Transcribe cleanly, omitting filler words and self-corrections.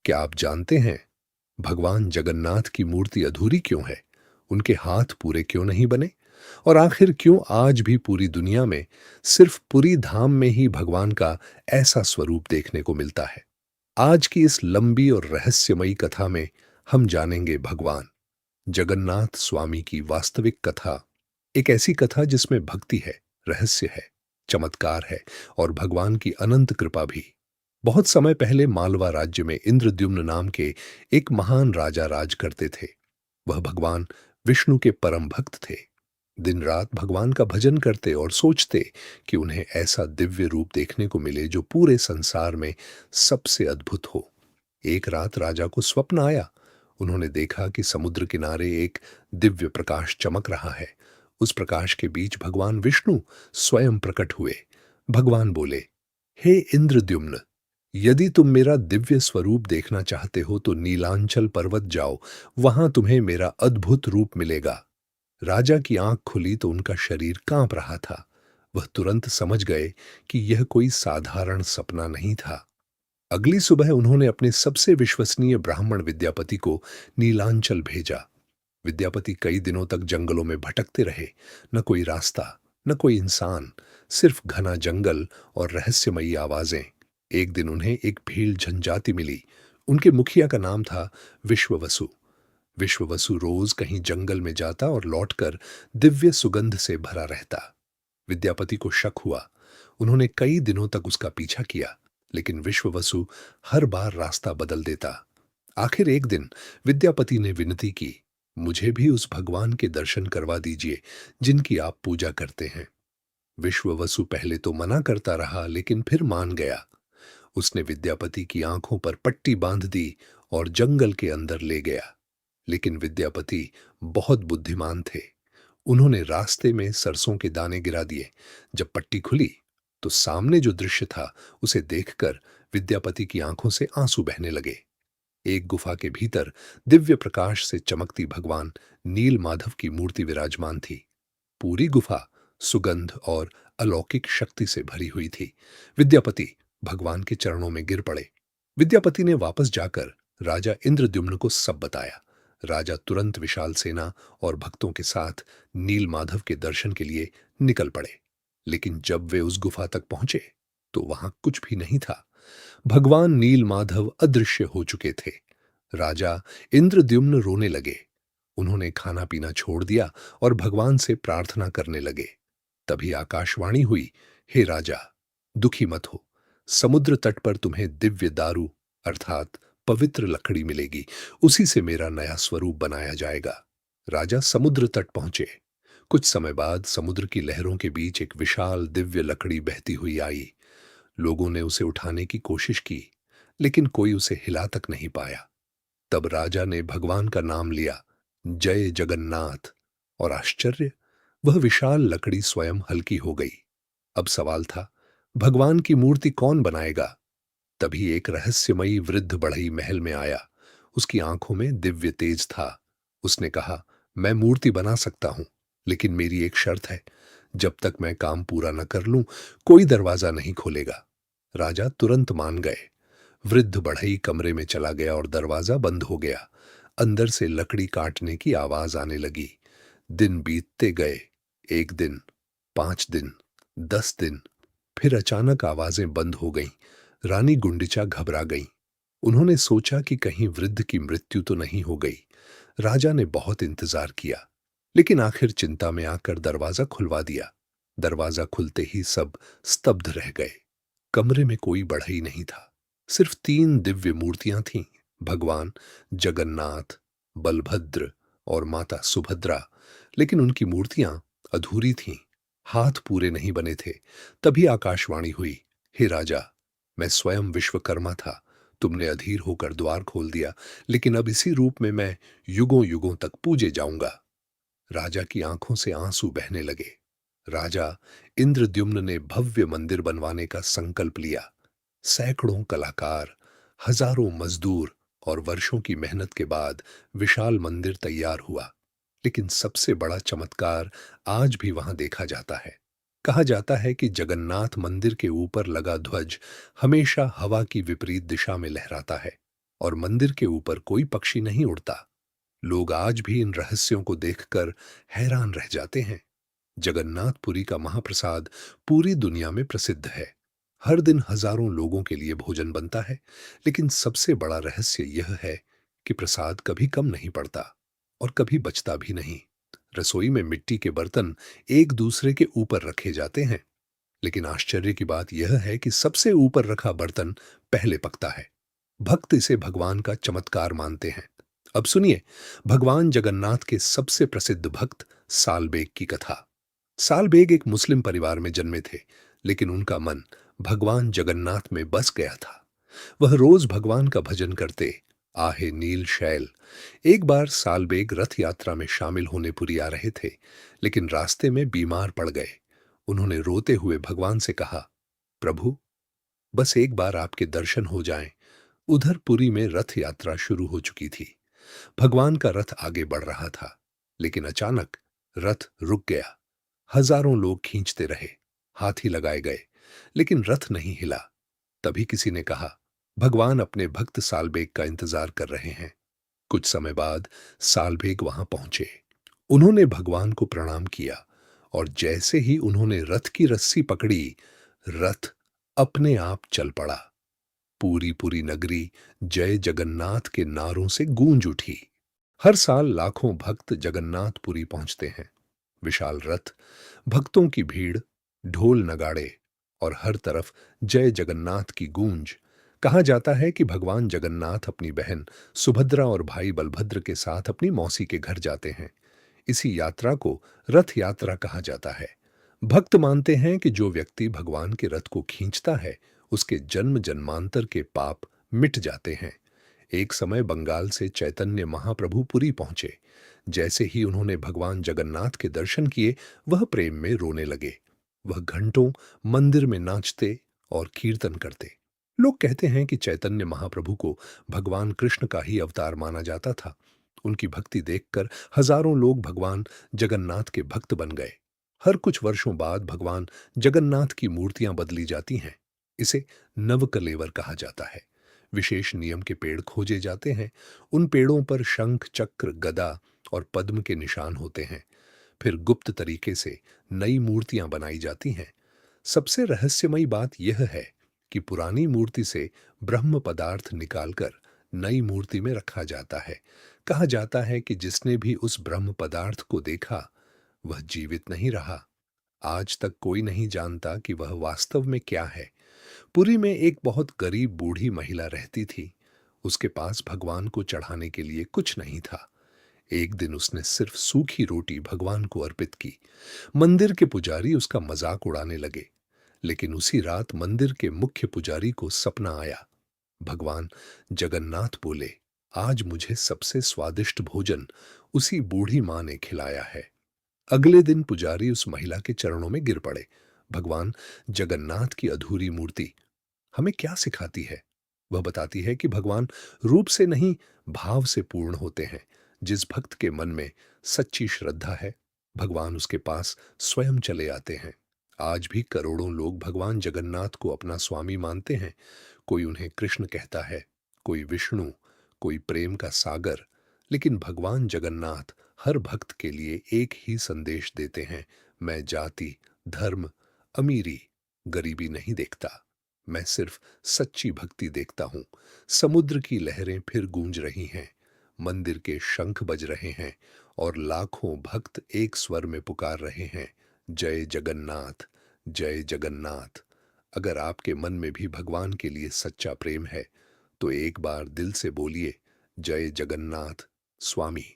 क्या आप जानते हैं भगवान जगन्नाथ की मूर्ति अधूरी क्यों है? उनके हाथ पूरे क्यों नहीं बने? और आखिर क्यों आज भी पूरी दुनिया में सिर्फ पुरी धाम में ही भगवान का ऐसा स्वरूप देखने को मिलता है? आज की इस लंबी और रहस्यमयी कथा में हम जानेंगे भगवान जगन्नाथ स्वामी की वास्तविक कथा, एक ऐसी कथा जिसमें भक्ति है, रहस्य है, चमत्कार है और भगवान की अनंत कृपा भी। बहुत समय पहले मालवा राज्य में इंद्रद्युम्न नाम के एक महान राजा राज करते थे। वह भगवान विष्णु के परम भक्त थे। दिन रात भगवान का भजन करते और सोचते कि उन्हें ऐसा दिव्य रूप देखने को मिले जो पूरे संसार में सबसे अद्भुत हो। एक रात राजा को स्वप्न आया। उन्होंने देखा कि समुद्र किनारे एक दिव्य प्रकाश चमक रहा है। उस प्रकाश के बीच भगवान विष्णु स्वयं प्रकट हुए। भगवान बोले, हे इंद्रद्युम्न, यदि तुम मेरा दिव्य स्वरूप देखना चाहते हो तो नीलांचल पर्वत जाओ, वहां तुम्हें मेरा अद्भुत रूप मिलेगा। राजा की आंख खुली तो उनका शरीर कांप रहा था। वह तुरंत समझ गए कि यह कोई साधारण सपना नहीं था। अगली सुबह उन्होंने अपने सबसे विश्वसनीय ब्राह्मण विद्यापति को नीलांचल भेजा। विद्यापति कई दिनों तक जंगलों में भटकते रहे। न कोई रास्ता, न कोई इंसान, सिर्फ घना जंगल और रहस्यमयी आवाजें। एक दिन उन्हें एक भीड़ जनजाति मिली। उनके मुखिया का नाम था विश्ववसु। विश्ववसु रोज कहीं जंगल में जाता और लौटकर दिव्य सुगंध से भरा रहता। विद्यापति को शक हुआ। उन्होंने कई दिनों तक उसका पीछा किया, लेकिन विश्ववसु हर बार रास्ता बदल देता। आखिर एक दिन विद्यापति ने विनती की, मुझे भी उस भगवान के दर्शन करवा दीजिए जिनकी आप पूजा करते हैं। विश्ववसु पहले तो मना करता रहा, लेकिन फिर मान गया। उसने विद्यापति की आंखों पर पट्टी बांध दी और जंगल के अंदर ले गया। लेकिन विद्यापति बहुत बुद्धिमान थे। उन्होंने रास्ते में सरसों के दाने गिरा दिए। जब पट्टी खुली तो सामने जो दृश्य था उसे देखकर विद्यापति की आंखों से आंसू बहने लगे। एक गुफा के भीतर दिव्य प्रकाश से चमकती भगवान नील माधव की मूर्ति विराजमान थी। पूरी गुफा सुगंध और अलौकिक शक्ति से भरी हुई थी। विद्यापति भगवान के चरणों में गिर पड़े। विद्यापति ने वापस जाकर राजा इंद्रद्युम्न को सब बताया। राजा तुरंत विशाल सेना और भक्तों के साथ नील माधव के दर्शन के लिए निकल पड़े। लेकिन जब वे उस गुफा तक पहुंचे तो वहां कुछ भी नहीं था। भगवान नील माधव अदृश्य हो चुके थे। राजा इंद्रद्युम्न रोने लगे। उन्होंने खाना पीना छोड़ दिया और भगवान से प्रार्थना करने लगे। तभी आकाशवाणी हुई, हे राजा, दुखी मत हो। समुद्र तट पर तुम्हें दिव्य दारू अर्थात पवित्र लकड़ी मिलेगी। उसी से मेरा नया स्वरूप बनाया जाएगा। राजा समुद्र तट पहुंचे। कुछ समय बाद समुद्र की लहरों के बीच एक विशाल दिव्य लकड़ी बहती हुई आई। लोगों ने उसे उठाने की कोशिश की, लेकिन कोई उसे हिला तक नहीं पाया। तब राजा ने भगवान का नाम लिया, जय जगन्नाथ, और आश्चर्य, वह विशाल लकड़ी स्वयं हल्की हो गई। अब सवाल था, भगवान की मूर्ति कौन बनाएगा? तभी एक रहस्यमयी वृद्ध बढ़ई महल में आया। उसकी आंखों में दिव्य तेज था। उसने कहा, मैं मूर्ति बना सकता हूं, लेकिन मेरी एक शर्त है। जब तक मैं काम पूरा न कर लूं, कोई दरवाजा नहीं खोलेगा। राजा तुरंत मान गए। वृद्ध बढ़ई कमरे में चला गया और दरवाजा बंद हो गया। अंदर से लकड़ी काटने की आवाज आने लगी। दिन बीतते गए। 1 दिन, 5 दिन, 10 दिन, फिर अचानक आवाजें बंद हो गईं। रानी गुंडिचा घबरा गईं। उन्होंने सोचा कि कहीं वृद्ध की मृत्यु तो नहीं हो गई। राजा ने बहुत इंतजार किया, लेकिन आखिर चिंता में आकर दरवाजा खुलवा दिया। दरवाजा खुलते ही सब स्तब्ध रह गए। कमरे में कोई बढ़ई नहीं था। सिर्फ 3 दिव्य मूर्तियां थीं, भगवान जगन्नाथ, बलभद्र और माता सुभद्रा। लेकिन उनकी मूर्तियां अधूरी थीं, हाथ पूरे नहीं बने थे। तभी आकाशवाणी हुई, हे राजा, मैं स्वयं विश्वकर्मा था। तुमने अधीर होकर द्वार खोल दिया, लेकिन अब इसी रूप में मैं युगों युगों तक पूजे जाऊंगा। राजा की आंखों से आंसू बहने लगे। राजा इंद्रद्युम्न ने भव्य मंदिर बनवाने का संकल्प लिया। सैकड़ों कलाकार, हजारों मजदूर और वर्षों की मेहनत के बाद विशाल मंदिर तैयार हुआ। लेकिन सबसे बड़ा चमत्कार आज भी वहां देखा जाता है। कहा जाता है कि जगन्नाथ मंदिर के ऊपर लगा ध्वज हमेशा हवा की विपरीत दिशा में लहराता है। और मंदिर के ऊपर कोई पक्षी नहीं उड़ता। लोग आज भी इन रहस्यों को देखकर हैरान रह जाते हैं। जगन्नाथपुरी का महाप्रसाद पूरी दुनिया में प्रसिद्ध है। हर दिन हजारों लोगों के लिए भोजन बनता है, लेकिन सबसे बड़ा रहस्य यह है कि प्रसाद कभी कम नहीं पड़ता और कभी बचता भी नहीं। रसोई में मिट्टी के बर्तन एक दूसरे के ऊपर रखे जाते हैं, लेकिन आश्चर्य की बात यह है कि सबसे ऊपर रखा बर्तन पहले पकता है। भक्त इसे भगवान का चमत्कार मानते हैं। अब सुनिए भगवान जगन्नाथ के सबसे प्रसिद्ध भक्त सालबेग की कथा। सालबेग एक मुस्लिम परिवार में जन्मे थे, लेकिन उनका मन भगवान जगन्नाथ में बस गया था। वह रोज भगवान का भजन करते। आहे नील शैल। एक बार सालबेग रथ यात्रा में शामिल होने पुरी आ रहे थे, लेकिन रास्ते में बीमार पड़ गए। उन्होंने रोते हुए भगवान से कहा, प्रभु, बस एक बार आपके दर्शन हो जाएं। उधर पुरी में रथ यात्रा शुरू हो चुकी थी। भगवान का रथ आगे बढ़ रहा था, लेकिन अचानक रथ रुक गया। हजारों लोग खींचते रहे, हाथी लगाए गए, लेकिन रथ नहीं हिला। तभी किसी ने कहा, भगवान अपने भक्त सालबेग का इंतजार कर रहे हैं। कुछ समय बाद सालबेग वहां पहुंचे। उन्होंने भगवान को प्रणाम किया, और जैसे ही उन्होंने रथ की रस्सी पकड़ी, रथ अपने आप चल पड़ा। पूरी पूरी नगरी जय जगन्नाथ के नारों से गूंज उठी। हर साल लाखों भक्त जगन्नाथपुरी पहुंचते हैं। विशाल रथ, भक्तों की भीड़, ढोल नगाड़े और हर तरफ जय जगन्नाथ की गूंज। कहा जाता है कि भगवान जगन्नाथ अपनी बहन सुभद्रा और भाई बलभद्र के साथ अपनी मौसी के घर जाते हैं। इसी यात्रा को रथ यात्रा कहा जाता है। भक्त मानते हैं कि जो व्यक्ति भगवान के रथ को खींचता है, उसके जन्म जन्मांतर के पाप मिट जाते हैं। एक समय बंगाल से चैतन्य महाप्रभु पुरी पहुंचे। जैसे ही उन्होंने भगवान जगन्नाथ के दर्शन किए, वह प्रेम में रोने लगे। वह घंटों मंदिर में नाचते और कीर्तन करते। लोग कहते हैं कि चैतन्य महाप्रभु को भगवान कृष्ण का ही अवतार माना जाता था। उनकी भक्ति देखकर हजारों लोग भगवान जगन्नाथ के भक्त बन गए। हर कुछ वर्षों बाद भगवान जगन्नाथ की मूर्तियां बदली जाती हैं। इसे नवकलेवर कहा जाता है। विशेष नियम के पेड़ खोजे जाते हैं। उन पेड़ों पर शंख, चक्र, गदा और पद्म के निशान होते हैं। फिर गुप्त तरीके से नई मूर्तियां बनाई जाती हैं। सबसे रहस्यमयी बात यह है कि पुरानी मूर्ति से ब्रह्म पदार्थ निकालकर नई मूर्ति में रखा जाता है। कहा जाता है कि जिसने भी उस ब्रह्म पदार्थ को देखा, वह जीवित नहीं रहा। आज तक कोई नहीं जानता कि वह वास्तव में क्या है। पुरी में एक बहुत गरीब बूढ़ी महिला रहती थी। उसके पास भगवान को चढ़ाने के लिए कुछ नहीं था। एक दिन उसने सिर्फ सूखी रोटी भगवान को अर्पित की। मंदिर के पुजारी उसका मजाक उड़ाने लगे, लेकिन उसी रात मंदिर के मुख्य पुजारी को सपना आया। भगवान जगन्नाथ बोले, आज मुझे सबसे स्वादिष्ट भोजन उसी बूढ़ी मां ने खिलाया है। अगले दिन पुजारी उस महिला के चरणों में गिर पड़े। भगवान जगन्नाथ की अधूरी मूर्ति हमें क्या सिखाती है? वह बताती है कि भगवान रूप से नहीं, भाव से पूर्ण होते हैं। जिस भक्त के मन में सच्ची श्रद्धा है, भगवान उसके पास स्वयं चले आते हैं। आज भी करोड़ों लोग भगवान जगन्नाथ को अपना स्वामी मानते हैं। कोई उन्हें कृष्ण कहता है, कोई विष्णु, कोई प्रेम का सागर। लेकिन भगवान जगन्नाथ हर भक्त के लिए एक ही संदेश देते हैं, मैं जाति, धर्म, अमीरी, गरीबी नहीं देखता। मैं सिर्फ सच्ची भक्ति देखता हूं। समुद्र की लहरें फिर गूंज रही हैं, मंदिर के शंख बज रहे हैं और लाखों भक्त एक स्वर में पुकार रहे हैं, जय जगन्नाथ, जय जगन्नाथ। अगर आपके मन में भी भगवान के लिए सच्चा प्रेम है, तो एक बार दिल से बोलिए, जय जगन्नाथ स्वामी।